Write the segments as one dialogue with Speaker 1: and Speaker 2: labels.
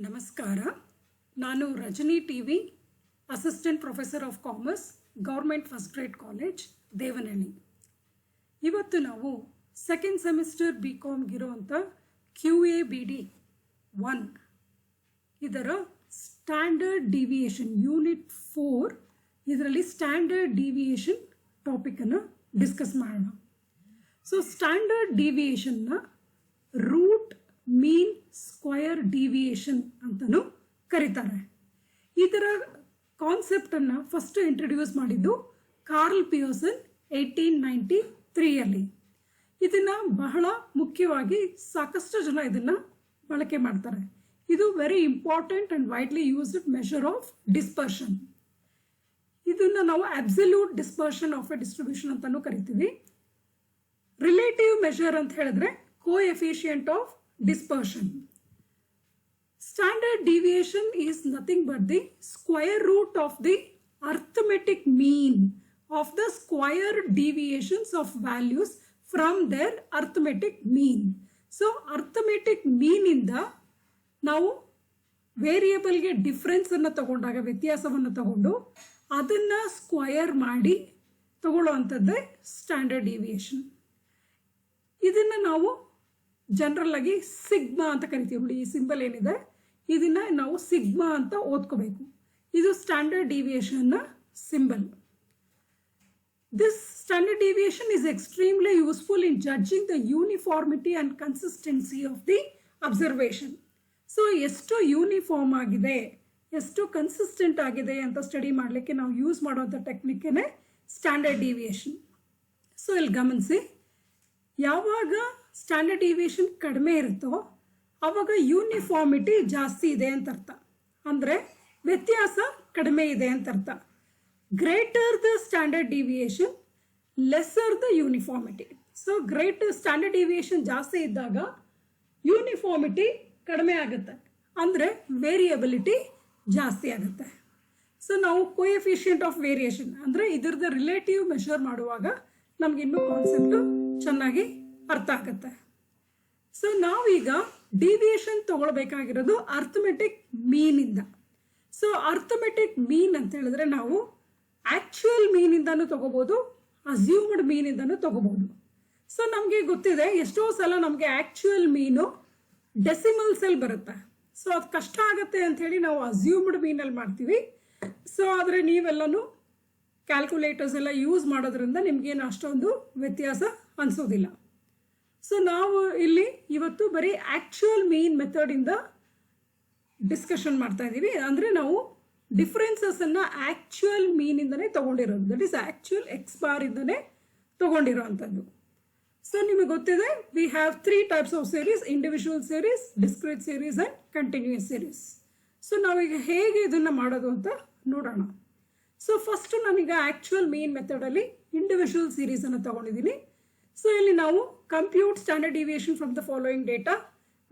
Speaker 1: ನಮಸ್ಕಾರ. ನಾನು Rajani TV, assistant professor of commerce, government first grade college, Devanahalli. ಇವತ್ತು ನಾವು ಸೆಕೆಂಡ್ ಸೆಮಿಸ್ಟರ್ BComಗಿರುವಂಥ QABD 1 ಇದರ ಸ್ಟ್ಯಾಂಡರ್ಡ್ ಡಿವಿಯೇಷನ್ ಯೂನಿಟ್ 4 ಇದರಲ್ಲಿ ಸ್ಟ್ಯಾಂಡರ್ಡ್ ಡಿವಿಯೇಷನ್ ಟಾಪಿಕನ್ನು ಡಿಸ್ಕಸ್ ಮಾಡೋಣ. ಸೊ ಸ್ಟ್ಯಾಂಡರ್ಡ್ ಡಿವಿಯೇಷನ್ನ ರೂಟ್ ಮೀನ್ ಸ್ಕ್ವಯರ್ ಡಿವಿಯೇಷನ್ ಅಂತಲೂ ಕರೀತಾರೆ. ಇದರ ಕಾನ್ಸೆಪ್ಟನ್ನು ಫಸ್ಟ್ ಇಂಟ್ರೊಡ್ಯೂಸ್ ಮಾಡಿದ್ದು ಕಾರ್ಲ್ ಪಿಯರ್ಸನ್ 1893 ಇದನ್ನು ಬಹಳ ಮುಖ್ಯವಾಗಿ ಸಾಕಷ್ಟು ಜನ ಇದನ್ನು ಬಳಕೆ ಮಾಡ್ತಾರೆ. ಇದು very important and widely used measure of dispersion. ಇದನ್ನು ನಾವು absolute dispersion of A distribution ಅಂತಲೂ ಕರಿತೀವಿ. ರಿಲೇಟಿವ್ ಮೆಷರ್ ಅಂತ ಹೇಳಿದ್ರೆ coefficient of dispersion. Standard deviation is nothing but the square root of the arithmetic mean of the square deviations of values from their arithmetic mean. So arithmetic mean ಇಂದ ನಾವು ವೇರಿಯೇಬಲ್ಗೆ difference ಅನ್ನು ತಗೊಂಡಾಗ, ವ್ಯತ್ಯಾಸವನ್ನು ತಗೊಂಡು ಅದನ್ನ square ಮಾಡಿ ತಗೊಳ್ಳುವಂಥದ್ದೇ ಸ್ಟ್ಯಾಂಡರ್ಡ್ ಡಿವಿಯೇಷನ್. ಇದನ್ನ ನಾವು ಜನರಲ್ ಆಗಿ ಸಿಗ್ಮಾ ಅಂತ ಕರಿತೀವಿ. ನೋಡಿ, ಈ ಸಿಂಬಲ್ ಏನಿದೆ ಇದನ್ನ ನಾವು ಸಿಗ್ಮಾ ಅಂತ ಓದ್ಕೋಬೇಕು. ಇದು standard deviation symbol. This standard deviation is extremely useful in judging the uniformity and consistency of the observation. So ಎಷ್ಟು ಯೂನಿಫಾರ್ಮ್ ಆಗಿದೆ, ಎಷ್ಟು ಕನ್ಸಿಸ್ಟೆಂಟ್ ಆಗಿದೆ ಅಂತ ಸ್ಟಡಿ ಮಾಡಲಿಕ್ಕೆ ನಾವು ಯೂಸ್ ಮಾಡುವಂಥ ಟೆಕ್ನಿಕ್ಕೇ ಸ್ಟ್ಯಾಂಡರ್ಡ್ ಡಿವಿಯೇಷನ್. ಸೊ ಇಲ್ಲಿ ಗಮನಿಸಿ, ಯಾವಾಗ ಸ್ಟ್ಯಾಂಡರ್ಡ್ ಡಿವಿಯೇಷನ್ ಕಡಿಮೆ ಇರುತ್ತೋ ಆವಾಗ ಯೂನಿಫಾರ್ಮಿಟಿ ಜಾಸ್ತಿ ಇದೆ ಅಂತ ಅರ್ಥ, ಅಂದರೆ ವ್ಯತ್ಯಾಸ ಕಡಿಮೆ ಇದೆ ಅಂತ ಅರ್ಥ. Greater the standard deviation, lesser the uniformity. So greater standard deviation ಜಾಸ್ತಿ ಇದ್ದಾಗ ಯೂನಿಫಾರ್ಮಿಟಿ ಕಡಿಮೆ ಆಗುತ್ತೆ, ಅಂದರೆ ವೇರಿಯಬಿಲಿಟಿ ಜಾಸ್ತಿ ಆಗುತ್ತೆ. ಸೊ ನಾವು ಕೋಎಫಿಷಿಯಂಟ್ ಆಫ್ ವೇರಿಯೇಷನ್ ಅಂದರೆ ಇದರದ ರಿಲೇಟಿವ್ ಮೆಷರ್ ಮಾಡುವಾಗ ನಮಗಿನ್ನೂ ಕಾನ್ಸೆಪ್ಟು ಚೆನ್ನಾಗಿ ಅರ್ಥ ಆಗುತ್ತೆ. ಸೊ ನಾವೀಗ ಡಿವಿಯೇಷನ್ ತಗೊಳ್ಬೇಕಾಗಿರೋದು ಅರ್ಥಮೆಟಿಕ್ ಮೀನಿಂದ. ಸೊ ಅರ್ಥಮೆಟಿಕ್ ಮೀನ್ ಅಂತ ಹೇಳಿದ್ರೆ ನಾವು ಆಕ್ಚುಯಲ್ ಮೀನಿಂದನೂ ತಗೋಬಹುದು, ಅಸ್ಯೂಮ್ಡ್ ಮೀನಿಂದನೂ ತಗೋಬಹುದು. ಸೊ ನಮಗೆ ಗೊತ್ತಿದೆ, ಎಷ್ಟೋ ಸಲ ನಮಗೆ ಆಕ್ಚುಯಲ್ ಮೀನು ಡೆಸಿಮಲ್ಸಲ್ಲಿ ಬರುತ್ತೆ. ಸೊ ಅದು ಕಷ್ಟ ಆಗುತ್ತೆ ಅಂತ ಹೇಳಿ ನಾವು ಅಸ್ಯೂಮ್ಡ್ ಮೀನಲ್ಲಿ ಮಾಡ್ತೀವಿ. ಸೊ ಆದರೆ ನೀವೆಲ್ಲನೂ ಕ್ಯಾಲ್ಕುಲೇಟರ್ಸ್ ಎಲ್ಲ ಯೂಸ್ ಮಾಡೋದ್ರಿಂದ ನಿಮ್ಗೇನು ಅಷ್ಟೊಂದು ವ್ಯತ್ಯಾಸ ಅನಿಸೋದಿಲ್ಲ. ಸೊ ನಾವು ಇಲ್ಲಿ ಇವತ್ತು ಬರೀ ಆಕ್ಚುಯಲ್ ಮೀನ್ ಮೆಥಡಿಂದ ಡಿಸ್ಕಷನ್ ಮಾಡ್ತಾ ಇದ್ದೀವಿ. ಅಂದರೆ ನಾವು ಡಿಫ್ರೆನ್ಸಸ್ಸನ್ನು actual ಮೀನಿಂದನೇ ತೊಗೊಂಡಿರೋದು, that is actual X bar ಇಂದನೇ ತೊಗೊಂಡಿರೋವಂಥದ್ದು. So ನಿಮಗೆ ಗೊತ್ತಿದೆ, we have 3 types of series: individual series, discrete series and continuous series. So ನಾವೀಗ ಹೇಗೆ ಇದನ್ನು ಮಾಡೋದು ಅಂತ ನೋಡೋಣ. ಸೊ ಫಸ್ಟ್ ನಾನೀಗ ಆಕ್ಚುಯಲ್ ಮೀನ್ ಮೆಥಡಲ್ಲಿ ಇಂಡಿವಿಜುವಲ್ ಸೀರೀಸನ್ನು ತೊಗೊಂಡಿದ್ದೀನಿ. ಸೊ ಇಲ್ಲಿ ನಾವು compute standard deviation from the following data,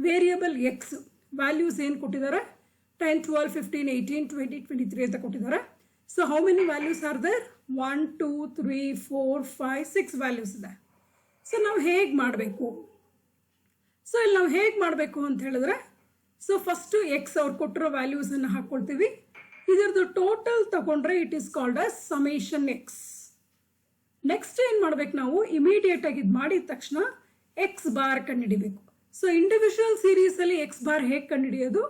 Speaker 1: variable X values ಏನು ಕೊಟ್ಟಿದ್ದಾರೆ, 10, 12, 15, 18, 20, 23 ಅಂತ ಕೊಟ್ಟಿದ್ದಾರೆ. So how many values are there? 1, 2, 3, 4, 5, 6 values ಇದೆ. ಸೊ ನಾವು ಹೇಗೆ ಮಾಡಬೇಕು? ಸೊ ಇಲ್ಲಿ ನಾವು ಹೇಗೆ ಮಾಡಬೇಕು ಅಂತ ಹೇಳಿದ್ರೆ, ಸೊ ಫಸ್ಟು ಎಕ್ಸ್ ಅವ್ರು ಕೊಟ್ಟಿರೋ ವ್ಯಾಲ್ಯೂಸನ್ನು ಹಾಕ್ಕೊಳ್ತೀವಿ. ಇದರದ್ದು ಟೋಟಲ್ ತಗೊಂಡ್ರೆ it is called as summation x. Next ಏನು ಮಾಡ್ಬೇಕು, ನಾವು ಇಮಿಡಿಯೇಟ್ ಆಗಿ ಇದು ಮಾಡಿದ ತಕ್ಷಣ ಎಕ್ಸ್ ಬಾರ್ ಕಂಡುಹಿಡಿಬೇಕು. ಸೊ ಇಂಡಿವಿಜುವಲ್ ಸೀರೀಸಲ್ಲಿ ಎಕ್ಸ್ ಬಾರ್ ಹೇಗೆ ಕಂಡುಹಿಡಿಯೋದು?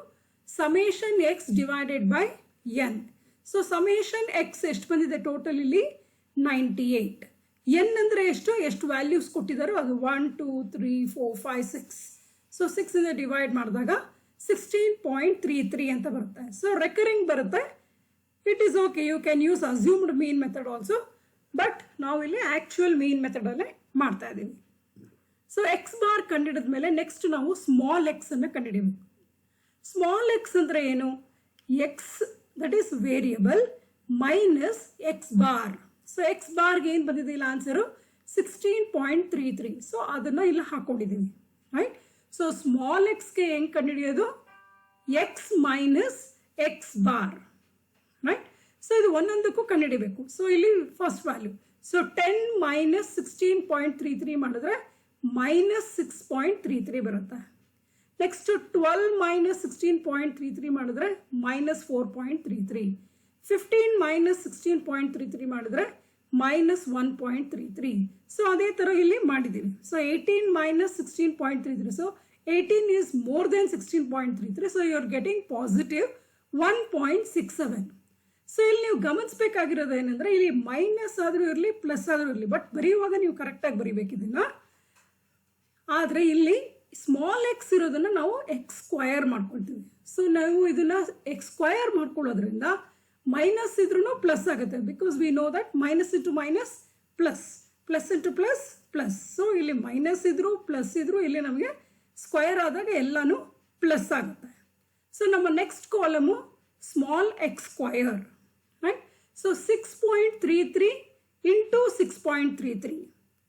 Speaker 1: Summation x divided by n. So summation x ಎಷ್ಟು ಬಂದಿದೆ ಟೋಟಲ್ ಇಲ್ಲಿ? 98. ಎನ್ ಅಂದರೆ ಎಷ್ಟು ವ್ಯಾಲ್ಯೂಸ್ ಕೊಟ್ಟಿದ್ದಾರೋ ಅದು 1, 2, 3, 4, 5, 6. ಸೊ 6 ಇಂದ ಡಿವೈಡ್ ಮಾಡಿದಾಗ 16.33 ಅಂತ ಬರುತ್ತೆ. ಸೊ ರೆಕರಿಂಗ್ ಬರುತ್ತೆ. It is okay, you can use assumed mean method also, but ನಾವು ಇಲ್ಲಿ ಆಕ್ಚುಯಲ್ ಮೀನ್ ಮೆಥಡಲ್ಲೇ ಮಾಡ್ತಾ ಇದ್ದೀವಿ. ಸೊ ಎಕ್ಸ್ ಬಾರ್ ಕಂಡುಹಿಡಿದ ಮೇಲೆ ನೆಕ್ಸ್ಟ್ ನಾವು ಸ್ಮಾಲ್ ಎಕ್ಸ್ ಅನ್ನು ಕಂಡುಹಿಡಿಯಬೇಕು. ಸ್ಮಾಲ್ ಎಕ್ಸ್ ಅಂದರೆ ಏನು? X that is variable minus x bar. So x ಬಾರ್ಗೆ ಏನು ಬಂದಿದೆ ಇಲ್ಲ ಆನ್ಸರು? 16.33. ಸೊ ಅದನ್ನು ಇಲ್ಲಿ ಹಾಕೊಂಡಿದ್ದೀವಿ, ರೈಟ್? ಸೊ ಸ್ಮಾಲ್ ಎಕ್ಸ್ಗೆ ಹೆಂಗೆ ಕಂಡುಹಿಡಿಯೋದು? X minus x bar, right? So ಇದು ಒಂದೊಂದಕ್ಕೂ ಕಂಡುಹಿಡಿಬೇಕು. ಸೊ ಇಲ್ಲಿ ಫಸ್ಟ್ ವ್ಯಾಲ್ಯೂ, ಸೊ 10 ಮೈನಸ್ 16.33 ಮಾಡಿದ್ರೆ -6.33 ಬರುತ್ತೆ. ನೆಕ್ಸ್ಟ್ 12 ಮೈನಸ್ 16.33 ಮಾಡಿದ್ರೆ ಮೈನಸ್ 4.33. 15 ಮೈನಸ್ 16.33 ಮಾಡಿದ್ರೆ ಮೈನಸ್ 1.33. ಸೊ ಅದೇ ತರ ಇಲ್ಲಿ ಮಾಡಿದ್ದೀವಿ. So 18 minus 16.33. So 18 is more than 16.33. So you are getting positive 1.67. So ಇಲ್ಲಿ ನೀವು ಗಮನಿಸಬೇಕಾಗಿರೋದು ಏನಂದ್ರೆ ಇಲ್ಲಿ ಮೈನಸ್ ಆದ್ರೂ ಇರಲಿ ಪ್ಲಸ್ ಆದ್ರೂ ಇರಲಿ, ಬಟ್ ಬರೆಯುವಾಗ ನೀವು ಕರೆಕ್ಟಾಗಿ ಬರೀಬೇಕು ಇದನ್ನ. ಆದರೆ ಇಲ್ಲಿ ಸ್ಮಾಲ್ ಎಕ್ಸ್ ಇರೋದನ್ನ ನಾವು ಎಕ್ಸ್ ಸ್ಕ್ವಯರ್ ಮಾಡ್ಕೊಳ್ತೀವಿ. ಸೊ ನಾವು ಇದನ್ನ ಎಕ್ಸ್ ಸ್ಕ್ವಯರ್ ಮಾಡ್ಕೊಳ್ಳೋದ್ರಿಂದ ಮೈನಸ್ ಇದ್ರೂ ಪ್ಲಸ್ ಆಗುತ್ತೆ, because we know that minus into minus plus, plus into plus plus. So ಇಲ್ಲಿ ಮೈನಸ್ ಇದ್ರು ಪ್ಲಸ್ ಇದ್ರು ಇಲ್ಲಿ ನಮಗೆ ಸ್ಕ್ವಯರ್ ಆದಾಗ ಎಲ್ಲಾನು ಪ್ಲಸ್ ಆಗುತ್ತೆ. ಸೊ ನಮ್ಮ next column small x square, right? So 6.33 into 6.33,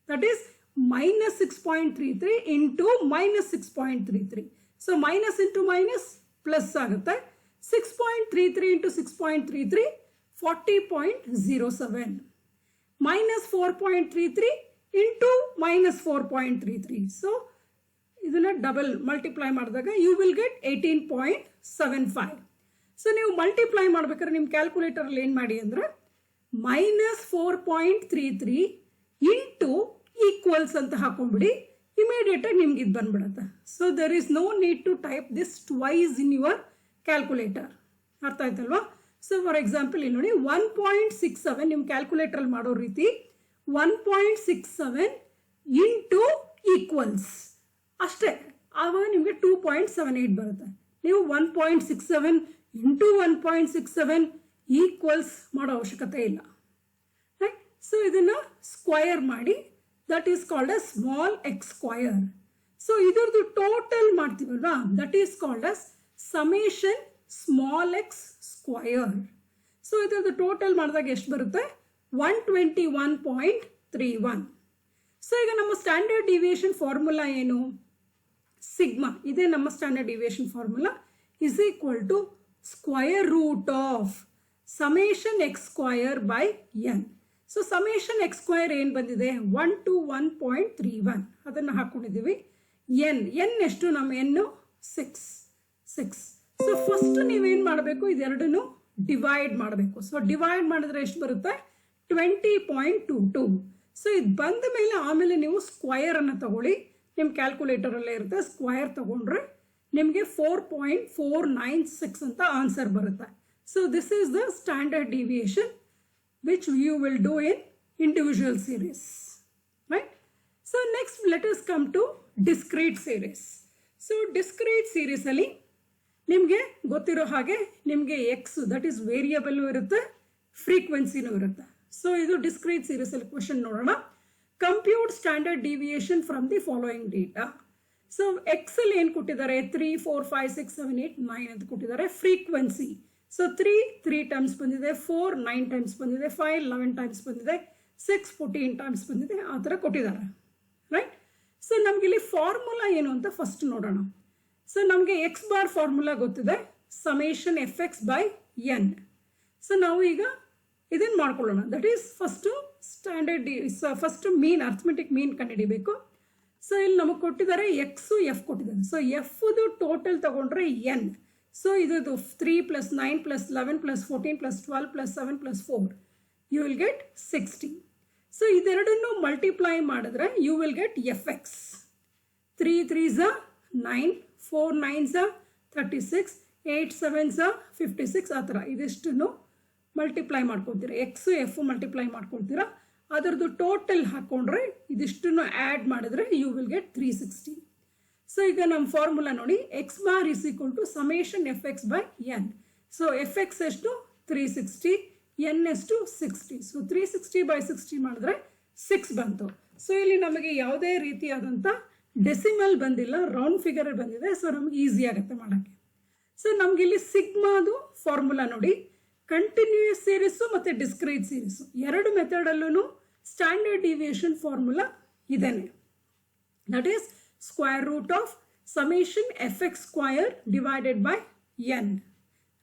Speaker 1: that is minus 6.33 into minus 6.33. So minus into minus plus ಆಗುತ್ತೆ. 6.33 into 6.33 40.07. Minus 4.33 into minus 4.33. So ಇದನ್ನ ಡಬಲ್ ಮಲ್ಟಿಪ್ಲೈ ಮಾಡಿದಾಗ ಯು ವಿಲ್ ಗೆಟ್ 18.75. ಸೊ ನೀವು multiply ಮಾಡ್ಬೇಕಾದ್ರೆ ನಿಮ್ಮ ಕ್ಯಾಲ್ಕುಲೇಟರಲ್ಲಿ ಏನು ಮಾಡಿ ಅಂದರೆ ಮೈನಸ್ 4.33 ಇಂಟು ಈಕ್ವಲ್ಸ್ ಅಂತ ಹಾಕೊಂಡ್ಬಿಡಿ, ಇಮಿಡಿಯೇಟ್ ಆಗಿ ನಿಮ್ಗೆ ಇದು ಬಂದ್ಬಿಡುತ್ತೆ. So there is no need to type this twice in your calculator. ಅರ್ಥ ಆಯ್ತಲ್ವಾ? ಸೊ ಫಾರ್ ಎಕ್ಸಾಂಪಲ್ ಇಲ್ಲಿ ನೋಡಿ 1.67 ನಿಮ್ಮ ಕ್ಯಾಲ್ಕುಲೇಟರ್ ಮಾಡೋ ರೀತಿ 1.67 ಇಂಟು ಈಕ್ವಲ್ಸ್ ಅಷ್ಟೇ, ಆವಾಗ ನಿಮಗೆ 2.78 ಬರುತ್ತೆ. ನೀವು 1.67 ಇಂಟು 1.67 ಈಕ್ವಲ್ಸ್ ಮಾಡೋ ಅವಶ್ಯಕತೆ ಇಲ್ಲ. ರೈಟ್? ಸೊ ಇದನ್ನ ಸ್ಕ್ವಯರ್ ಮಾಡಿ, that is called as small x square. So ಇದರದ್ದು ಟೋಟಲ್ ಮಾಡ್ತೀವಲ್ವಾ, that is called as summation small x square. So ಇದರದ್ದು ಟೋಟಲ್ ಮಾಡಿದಾಗ ಎಷ್ಟು ಬರುತ್ತೆ? 121.31. ಸೊ ಈಗ ನಮ್ಮ ಸ್ಟ್ಯಾಂಡರ್ಡ್ ಡಿವಿಯೇಷನ್ ಫಾರ್ಮುಲಾ ಏನು? ಸಿಗ್ಮಾ. ಇದೇ ನಮ್ಮ standard deviation formula is equal to square root of summation x square by n. So summation x square ಏನು ಬಂದಿದೆ? 121.31 ಅದನ್ನು ಹಾಕೊಂಡಿದ್ದೀವಿ. ಎನ್ ಎಷ್ಟು? ನಮ್ಮ ಎನ್ನು 6. ಸೊ ಫಸ್ಟ್ ನೀವೇನು ಮಾಡಬೇಕು? ಇದೆರಡನ್ನು ಡಿವೈಡ್ ಮಾಡಬೇಕು. ಸೊ ಡಿವೈಡ್ ಮಾಡಿದ್ರೆ ಎಷ್ಟು ಬರುತ್ತೆ? 20.22. ಸೊ ಇದು ಬಂದ ಮೇಲೆ ಆಮೇಲೆ ನೀವು ಸ್ಕ್ವಯರ್ ಅನ್ನು ತಗೊಳ್ಳಿ, ನಿಮ್ಮ ಕ್ಯಾಲ್ಕುಲೇಟರಲ್ಲೇ ಇರುತ್ತೆ. ಸ್ಕ್ವಯರ್ ತಗೊಂಡ್ರೆ ನಿಮಗೆ 4.496 ಅಂತ ಆನ್ಸರ್ ಬರುತ್ತೆ. So this is the standard deviation which you will do in individual series, right? So next let us come to discrete series. So discrete series ಅಲ್ಲಿ ನಿಮಗೆ ಗೊತ್ತಿರೋ ಹಾಗೆ ನಿಮಗೆ x that is variable ಇರುತ್ತೆ, ಫ್ರೀಕ್ವೆನ್ಸಿನೂ ಇರುತ್ತೆ. ಸೊ ಇದು discrete series ಅಲ್ಲಿ question ನೋಡೋಣ. Compute standard deviation from the following data. So x ಅಲ್ಲಿ ಏನು ಕೊಟ್ಟಿದ್ದಾರೆ? 3, 4, 5, 6, 7, 8, 9 ಅಂತ ಕೊಟ್ಟಿದ್ದಾರೆ. ಫ್ರೀಕ್ವೆನ್ಸಿ ಸೊ 3 ಟೈಮ್ಸ್ ಬಂದಿದೆ, 4 9 ಟೈಮ್ಸ್ ಬಂದಿದೆ, 5 11 ಟೈಮ್ಸ್ ಬಂದಿದೆ, 6 14 ಟೈಮ್ಸ್ ಬಂದಿದೆ, ಆ ಥರ ಕೊಟ್ಟಿದ್ದಾರೆ, ರೈಟ್? ಸೊ ನಮ್ಗೆ ಇಲ್ಲಿ ಫಾರ್ಮುಲಾ ಏನು ಅಂತ ಫಸ್ಟ್ ನೋಡೋಣ. ಸೊ ನಮಗೆ ಎಕ್ಸ್ ಬಾರ್ ಫಾರ್ಮುಲಾ ಗೊತ್ತಿದೆ, summation f x by n. So ನಾವು ಈಗ ಇದನ್ನು ಮಾಡ್ಕೊಳ್ಳೋಣ. That is first first mean, arithmetic mean ಕಂಡುಹಿಡಿಬೇಕು. ಸೊ ಇಲ್ಲಿ ನಮಗೆ ಕೊಟ್ಟಿದ್ದಾರೆ ಎಕ್ಸು ಎಫ್ ಕೊಟ್ಟಿದ್ದಾರೆ. ಸೊ ಎಫ್ದು ಟೋಟಲ್ ತಗೊಂಡ್ರೆ ಎನ್. ಸೊ ಇದು 3 + 9 + 11 + 14 + 12 + 7 + 4 ಯು ವಿಲ್ ಗೆಟ್ 60. ಸೊ ಇದೆರಡನ್ನು ಮಲ್ಟಿಪ್ಲೈ ಮಾಡಿದ್ರೆ you will get f x. 3 3s 9, 4 9s 36, 8 7s 56, ಆ ಥರ ಇದಿಷ್ಟನ್ನು ಮಲ್ಟಿಪ್ಲೈ ಮಾಡ್ಕೊತೀರಾ. ಎಕ್ಸು ಎಫ್ ಮಲ್ಟಿಪ್ಲೈ ಮಾಡ್ಕೊಳ್ತೀರಾ, ಅದರದ್ದು ಟೋಟಲ್ ಹಾಕ್ಕೊಂಡ್ರೆ ಇದಿಷ್ಟನ್ನು ಆ್ಯಡ್ ಮಾಡಿದ್ರೆ ಯು ವಿಲ್ ಗೆಟ್ 360. ಸೊ ಈಗ ನಮ್ಮ ಫಾರ್ಮುಲಾ ನೋಡಿ, x bar is equal to summation f x by n. So f x ಎಷ್ಟು? 360, ಎನ್ ಎಷ್ಟು? 60. ಸೊ 360/60 ಮಾಡಿದ್ರೆ 6 ಬಂತು. ಸೊ ಇಲ್ಲಿ ನಮಗೆ ಯಾವುದೇ ರೀತಿಯಾದಂಥ ಡೆಸಿಮಲ್ ಬಂದಿಲ್ಲ, ರೌಂಡ್ ಫಿಗರ್ ಬಂದಿದೆ. ಸೊ ನಮಗೆ ಈಸಿ ಆಗುತ್ತೆ ಮಾಡೋಕ್ಕೆ. ಸೊ ನಮ್ಗೆ ಇಲ್ಲಿ ಸಿಗ್ಮಾದು ಫಾರ್ಮುಲಾ ನೋಡಿ, ಕಂಟಿನ್ಯೂಯಸ್ ಸೀರೀಸು ಮತ್ತು ಡಿಸ್ಕ್ರೀಟ್ ಸೀರೀಸು ಎರಡು ಮೆಥಡಲ್ಲೂ ಸ್ಟ್ಯಾಂಡರ್ಡ್ ಡಿವಿಯೇಷನ್ ಫಾರ್ಮುಲಾ ಇದೇನೆ. That is square root of summation f x square divided by n,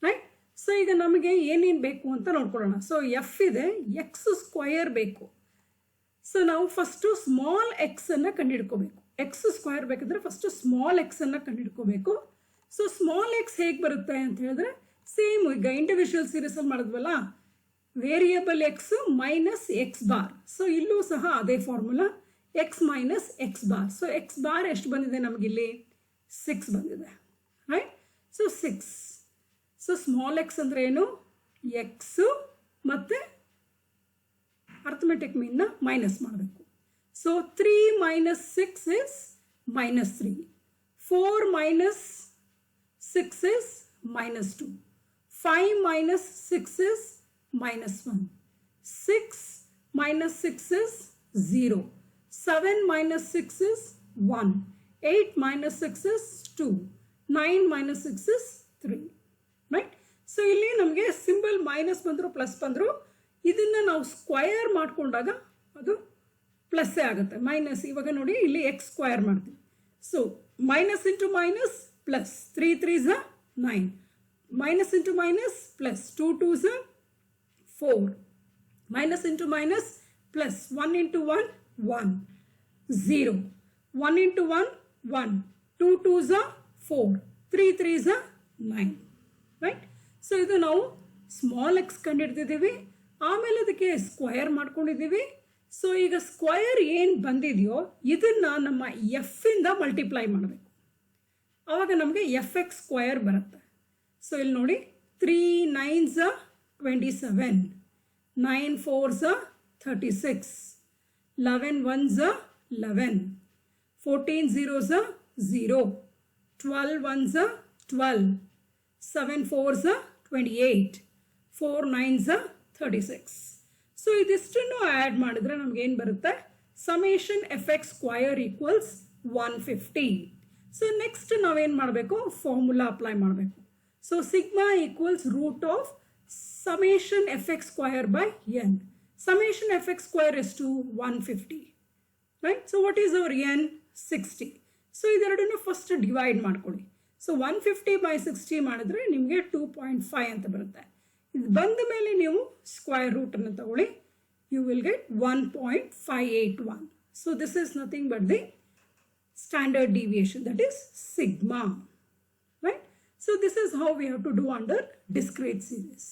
Speaker 1: right? So ಈಗ ನಮಗೆ ಏನೇನು ಬೇಕು ಅಂತ ನೋಡ್ಕೊಳ್ಳೋಣ. ಸೊ ಎಫ್ ಇದೆ, ಎಕ್ಸ್ ಸ್ಕ್ವಯರ್ ಬೇಕು. ಸೊ ನಾವು ಫಸ್ಟು ಸ್ಮಾಲ್ ಎಕ್ಸ್ ಅನ್ನು ಕಂಡುಹಿಡ್ಕೋಬೇಕು. ಎಕ್ಸ್ ಸ್ಕ್ವೇರ್ ಬೇಕಂದ್ರೆ ಫಸ್ಟ್ ಸ್ಮಾಲ್ ಎಕ್ಸ್ ಅನ್ನು ಕಂಡುಹಿಡ್ಕೋಬೇಕು. ಸೊ ಸ್ಮಾಲ್ ಎಕ್ಸ್ ಹೇಗೆ ಬರುತ್ತೆ ಅಂತ ಹೇಳಿದ್ರೆ ಸೇಮ್ ಈಗ ಇಂಡಿವಿಜುವಲ್ ಸೀರೀಸಲ್ಲಿ ಮಾಡಿದ್ವಲ್ಲ, variable x minus x bar. So ಇಲ್ಲೂ ಸಹ ಅದೇ formula, x minus x bar. So x bar ಎಷ್ಟು ಬಂದಿದೆ ನಮಗಿಲ್ಲಿ? 6 ಬಂದಿದೆ, right? So 6. So small x ಅಂದರೆ ಏನು? ಎಕ್ಸು ಮತ್ತು ಅರ್ಥಮೆಟಿಕ್ ಮೀನ್ನ ಮೈನಸ್ ಮಾಡಬೇಕು. So 3 minus 6 is minus 3. 4 minus 6 is minus 2. 5 minus 6 is minus 1. 6 minus 6 is 0. 7 minus 6 is 1. 8 minus 6 is 2. 9 minus 6 is 3. Right? So ಇಲ್ಲಿ ನಮಗೆ ಸಿಂಬಲ್ ಮೈನಸ್ ಬಂದರು ಪ್ಲಸ್ ಬಂದರು, ಇದನ್ನು ನಾವು ಸ್ಕ್ವಯರ್ ಮಾಡಿಕೊಂಡಾಗ ಅದು ಪ್ಲಸ್ಸೇ ಆಗುತ್ತೆ. ಮೈನಸ್ ಇವಾಗ ನೋಡಿ ಇಲ್ಲಿ ಎಕ್ಸ್ ಸ್ಕ್ವಯರ್ ಮಾಡ್ತೀವಿ. So minus into minus plus, 3 3s 9, minus into minus plus, 2 2s 4, minus into minus plus, 1 into 1 1 0, 1 into 1 1, 2 2s 4, 3 3s 9, right? So ಇದು ನಾವು ಸ್ಮಾಲ್ ಎಕ್ಸ್ ಕಂಡುಹಿಡ್ದಿದ್ದೀವಿ, ಆಮೇಲೆ ಅದಕ್ಕೆ ಸ್ಕ್ವಯರ್ ಮಾಡ್ಕೊಂಡಿದ್ದೀವಿ. ಸೊ ಈಗ ಸ್ಕ್ವಯರ್ ಏನು ಬಂದಿದೆಯೋ ಇದನ್ನು ನಮ್ಮ ಎಫ್ಫಿಂದ ಮಲ್ಟಿಪ್ಲೈ ಮಾಡಬೇಕು, ಆವಾಗ ನಮಗೆ ಎಫ್ ಎಕ್ಸ್ ಸ್ಕ್ವಯರ್ ಬರುತ್ತೆ. ಸೊ ಇಲ್ಲಿ ನೋಡಿ, 3 9s 27, 9 4s 36, 11 1s 11, 14 0s 0, 12 1s 12, 7 4s 28, 4 9s 36. So ಇದಿಷ್ಟನ್ನು ಆ್ಯಡ್ ಮಾಡಿದ್ರೆ ನಮಗೇನು ಬರುತ್ತೆ? Summation f x square equals 150. So next ನಾವೇನು ಮಾಡಬೇಕು? ಫಾರ್ಮುಲಾ ಅಪ್ಲೈ ಮಾಡಬೇಕು. So sigma equals root of summation f x square by n. Summation f x square ಎಷ್ಟು? 150, right? So what is our n? 60. So ಇದೆರಡನ್ನು first divide ಮಾಡ್ಕೊಳ್ಳಿ. So 150 by 60 ಮಾಡಿದ್ರೆ ನಿಮಗೆ 2.5 ಅಂತ ಬರುತ್ತೆ. ಇದು ಬಂದ ಮೇಲೆ ನೀವು ಸ್ಕ್ವಯರ್ ರೂಟನ್ನು ತಗೊಳ್ಳಿ, you will get 1.581. So this is nothing but the standard deviation, that is sigma, right? So this is how we have to do under discrete series.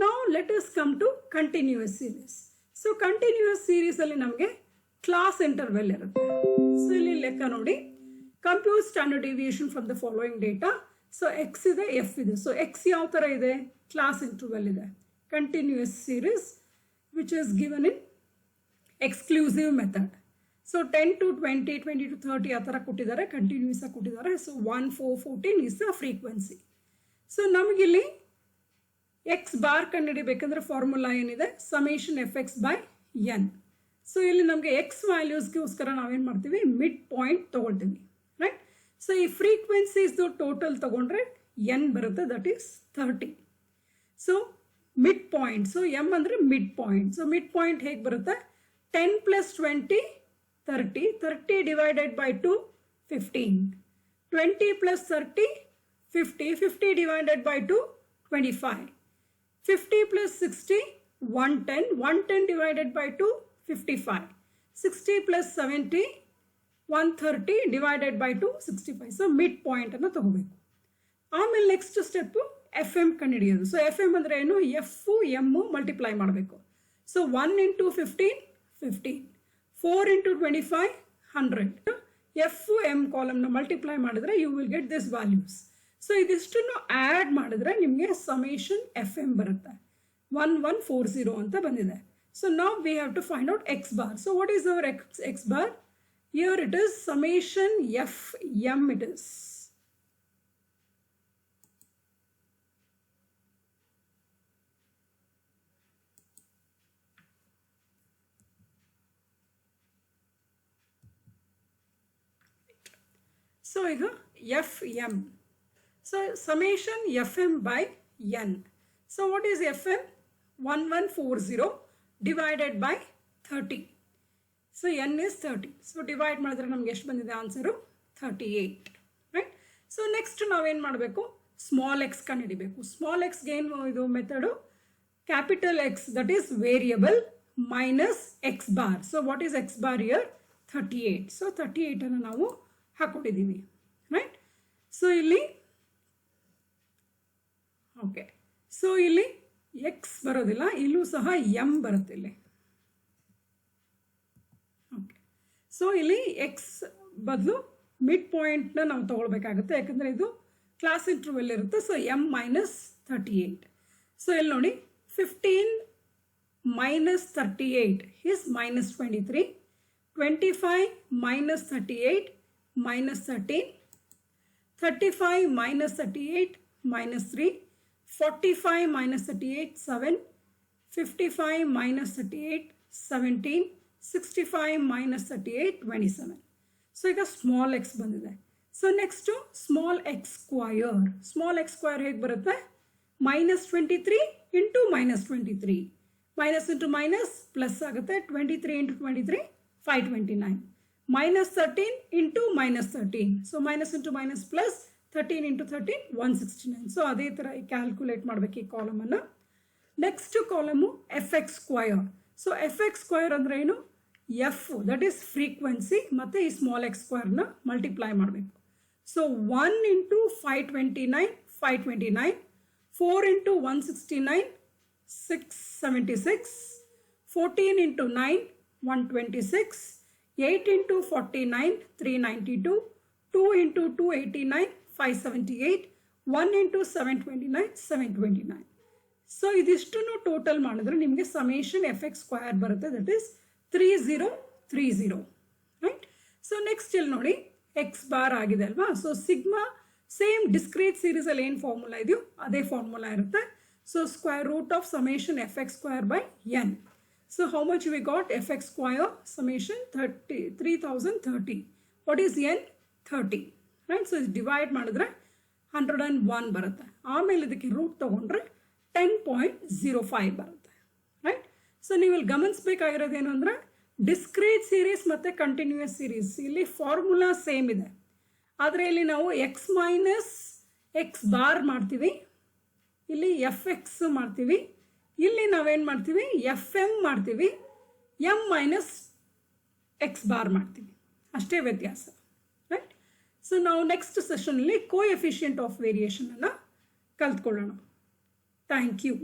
Speaker 1: ನಾವು let us come to continuous series. So continuous ಸೀರೀಸಲ್ಲಿ ನಮಗೆ class interval ಇರುತ್ತೆ. So ಇಲ್ಲಿ ಲೆಕ್ಕ ನೋಡಿ, compute standard deviation from the following data. So x ಇದೆ, f ಇದೆ. So x ಯಾವ ಥರ ಇದೆ? ಕ್ಲಾಸ್ ಇಂಟರ್ವೆಲ್ ಇದೆ. Continuous series which is given in exclusive method. So 10 to 20, 20 to 30 ಆ ಥರ ಕೊಟ್ಟಿದ್ದಾರೆ, ಕಂಟಿನ್ಯೂಸ್ ಆಗಿ ಕೊಟ್ಟಿದ್ದಾರೆ. So 1 4 14 is the frequency. So ನಮಗಿಲ್ಲಿ ಎಕ್ಸ್ ಬಾರ್ ಕಂಡುಹಿಡಿಬೇಕಂದ್ರೆ ಫಾರ್ಮುಲಾ ಏನಿದೆ? Summation f x by n. So ಇಲ್ಲಿ ನಮಗೆ ಎಕ್ಸ್ ವ್ಯಾಲ್ಯೂಸ್ಗೋಸ್ಕರ ನಾವೇನು ಮಾಡ್ತೀವಿ? ಮಿಡ್ ಪಾಯಿಂಟ್ ತೊಗೊಳ್ತೀವಿ, ರೈಟ್? ಸೊ ಈ ಫ್ರೀಕ್ವೆನ್ಸೀಸ್ದು ಟೋಟಲ್ ತೊಗೊಂಡ್ರೆ ಎನ್ ಬರುತ್ತೆ, that is 30. So mid point, so m ಅಂದರೆ mid point. So mid point ಹೇಗೆ ಬರುತ್ತೆ? 10 + 20 30, 30 divided by 2 15, 20 + 30 50, 50 divided by 2 25, 50 + 60 110, 110 divided by 2 55, 60 + 70 130 divided by 2 65. So mid ಪಾಯಿಂಟನ್ನು ತಗೋಬೇಕು. ಆಮೇಲೆ ನೆಕ್ಸ್ಟ್ ಸ್ಟೆಪ್ಪು ಎಫ್ ಎಮ್ ಕಂಡುಹಿಡಿಯೋದು. ಸೊ ಎಫ್ ಎಮ್ ಅಂದರೆ ಏನು? ಎಫ್ ಎಮ್ಮು ಮಲ್ಟಿಪ್ಲೈ ಮಾಡಬೇಕು. ಸೊ 1 × 15 15, 4 × 25 100. ಎಫ್ ಎಮ್ ಕಾಲಮ್ನ ಮಲ್ಟಿಪ್ಲೈ ಮಾಡಿದ್ರೆ you will get this values. So ಇದಿಷ್ಟನ್ನು ಆ್ಯಡ್ ಮಾಡಿದ್ರೆ ನಿಮಗೆ ಸಮೇಷನ್ ಎಫ್ ಎಮ್ ಬರುತ್ತೆ. 1140 ಅಂತ ಬಂದಿದೆ. ಸೊ ನಾವು we have to find out x bar. So what is our x bar? Here it is summation Fm it is. So here Fm. So summation Fm by n. So what is Fm? 1140 divided by 30. So n is 30. So divide ಮಾಡಿದ್ರೆ ನಮಗೆ ಎಷ್ಟು ಬಂದಿದೆ answer? 38, right? So next ನಾವೇನು ಮಾಡಬೇಕು? Small X ಕಂಡುಹಿಡಿಬೇಕು. Small ಎಕ್ಸ್ಗೆ ಏನು ಇದು method? Capital X, that is variable, minus x bar. So what is X bar here? 38. So 38 ನಾವು ಹಾಕೊಂಡಿದ್ದೀವಿ, ರೈಟ್. ಸೊ ಇಲ್ಲಿ ಓಕೆ, ಸೊ ಇಲ್ಲಿ ಎಕ್ಸ್ ಬರೋದಿಲ್ಲ, ಇಲ್ಲೂ ಸಹ ಎಮ್ ಬರುತ್ತೆ ಇಲ್ಲಿ. ಓಕೆ, ಸೊ ಇಲ್ಲಿ ಎಕ್ಸ್ ಬದಲು ಮಿಡ್ ಪಾಯಿಂಟ್ನ ನಾವು ತಗೊಳ್ಬೇಕಾಗುತ್ತೆ, ಯಾಕಂದರೆ ಇದು ಕ್ಲಾಸ್ ಇಂಟರ್ವೆಲ್ ಇರುತ್ತೆ. So M minus 38. ಸೊ ಇಲ್ಲಿ ನೋಡಿ 15 minus 38 is minus 23. 25 minus 38 minus 13. 35 minus 38 minus 3. 45 minus 38 7. 55 minus 38 17. 65 minus 38 27. So ಈಗ small x ಬಂದಿದೆ. So next small x square. Small x square ಹೇಗೆ ಬರುತ್ತೆ? minus 23 into minus 23. Minus into minus plus ಆಗುತ್ತೆ. 23 into 23 529. minus 13 into minus 13. So minus into minus plus 13 into 13 169. So ಅದೇ ಥರ calculate ಮಾಡಬೇಕು ಈ ಕಾಲಮನ್ನು. Next column f x square. So f x square ಅಂದರೆ ಏನು? ಎಫ್ ದಟ್ ಈಸ್ ಫ್ರೀಕ್ವೆನ್ಸಿ ಮತ್ತು ಈ ಸ್ಮಾಲ್ ಎಕ್ಸ್ ಸ್ಕ್ವಯರ್ನ ಮಲ್ಟಿಪ್ಲೈ ಮಾಡಬೇಕು. So 1 into 529 529. 4 into 169 676. 14 into 9 126. 8 into 49 392. 2 into 289 578. 1 into 729 729. So ಇದಿಷ್ಟನ್ನು ಟೋಟಲ್ ಮಾಡಿದ್ರೆ ನಿಮಗೆ ಸಮೇಷನ್ ಎಫ್ ಎಕ್ಸ್ ಸ್ಕ್ವಯರ್ ಬರುತ್ತೆ, that is 3030, right. So next ಇಲ್ಲಿ ನೋಡಿ ಎಕ್ಸ್ ಬಾರ್ ಆಗಿದೆ ಅಲ್ವಾ. ಸೊ ಸಿಗ್ಮಾ ಸೇಮ್ ಡಿಸ್ಕ್ರೀಟ್ ಸೀರೀಸಲ್ಲಿ ಏನು ಫಾರ್ಮುಲಾ ಇದೆಯೋ ಅದೇ ಫಾರ್ಮುಲಾ ಇರುತ್ತೆ. So square root of summation f x square by n. So how much we got? F x square summation 3030. What is n? 30, right. So divide ಮಾಡಿದ್ರೆ 101 ಬರುತ್ತೆ. ಆಮೇಲೆ ಇದಕ್ಕೆ root ತೊಗೊಂಡ್ರೆ 10.05 ಬರುತ್ತೆ, ರೈಟ್. ಸೊ ನೀವು ಇಲ್ಲಿ ಗಮನಿಸಬೇಕಾಗಿರೋದೇನು ಅಂದರೆ ಡಿಸ್ಕ್ರೀಟ್ ಸೀರೀಸ್ ಮತ್ತು ಕಂಟಿನ್ಯೂಯಸ್ ಸೀರೀಸ್ ಇಲ್ಲಿ ಫಾರ್ಮುಲಾ ಸೇಮ್ ಇದೆ, ಆದರೆ ಇಲ್ಲಿ ನಾವು ಎಕ್ಸ್ ಮೈನಸ್ ಎಕ್ಸ್ ಬಾರ್ ಮಾಡ್ತೀವಿ, ಇಲ್ಲಿ ಎಫ್ ಎಕ್ಸ್ ಮಾಡ್ತೀವಿ, ಇಲ್ಲಿ ನಾವೇನು ಮಾಡ್ತೀವಿ? ಎಫ್ ಎಮ್ ಮಾಡ್ತೀವಿ, ಎಮ್ ಮೈನಸ್ ಎಕ್ಸ್ ಬಾರ್ ಮಾಡ್ತೀವಿ, ಅಷ್ಟೇ ವ್ಯತ್ಯಾಸ, ರೈಟ್. ಸೊ ನಾವು ನೆಕ್ಸ್ಟ್ ಸೆಷನಲ್ಲಿ ಕೋಎಫಿಷಿಯಂಟ್ ಆಫ್ ವೇರಿಯೇಷನನ್ನು ಕಲ್ತ್ಕೊಳ್ಳೋಣ. Thank you.